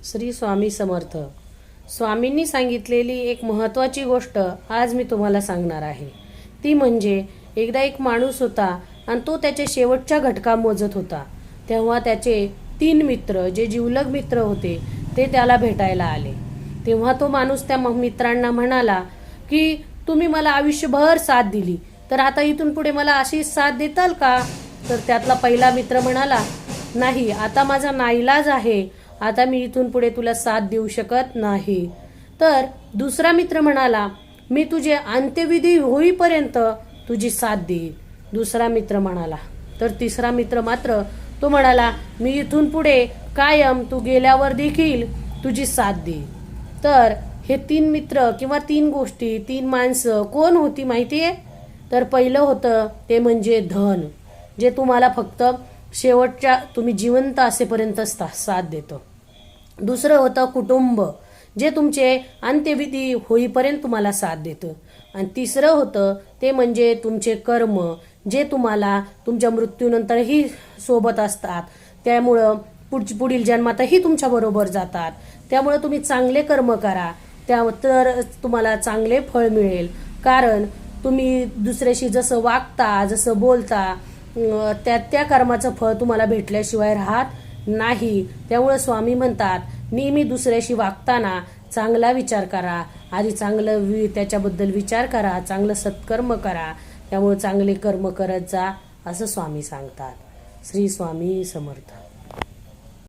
श्री स्वामी समर्थ. स्वामींनी सांगितलेली एक महत्त्वाची गोष्ट आज मी तुम्हाला सांगणार आहे. ती म्हणजे एकदा एक माणूस होता आणि तो त्याच्या शेवटच्या घटका मोजत होता. तेव्हा त्याचे 3 मित्र जे जिवलग मित्र होते ते त्याला भेटायला आले. तेव्हा तो माणूस त्या मित्रांना म्हणाला की तुम्ही मला आयुष्यभर साथ दिली, तर आता इथून पुढे मला अशी साथ देताल का? तर त्यातला पहिला मित्र म्हणाला, नाही, आता माझा नाईलाज आहे, आता मी इथून पुढे तुला साथ देऊ शकत नाही. तर दुसरा मित्र म्हणाला, मी तुझे अंत्यविधी होईपर्यंत तुझी साथ देईल. दुसरा मित्र म्हणाला. तर तिसरा मित्र मात्र तो म्हणाला, मी इथून पुढे कायम तू गेल्यावर देखील तुझी साथ देईल. तर हे 3 मित्र किंवा 3 गोष्टी, 3 माणसं कोण होती माहितीये? तर पहिलं होतं ते म्हणजे धन, जे तुम्हाला फक्त शेवटच्या तुम्ही जिवंत असेपर्यंत साथ देतं. दुसरं होतं कुटुंब, जे तुमचे अंत्यविधी होईपर्यंत तुम्हाला साथ देतं. आणि तिसरं होतं ते म्हणजे तुमचे कर्म, जे तुम्हाला तुमच्या मृत्यूनंतरही सोबत असतात. त्यामुळं पुढील जन्मातही तुमच्याबरोबर जातात. त्यामुळे तुम्ही चांगले कर्म करा, तर तुम्हाला चांगले फळ मिळेल. कारण तुम्ही दुसऱ्याशी जसं वागता, जसं बोलता, त्या कर्माचं फळ तुम्हाला भेटल्याशिवाय राहत नाही. त्यामुळे स्वामी म्हणतात, नेहमी दुसऱ्याशी वागताना चांगला विचार करा, आधी चांगलं त्याच्याबद्दल विचार करा, चांगलं सत्कर्म करा. त्यामुळे चांगले कर्म करत जा, असं स्वामी सांगतात. श्री स्वामी समर्थ.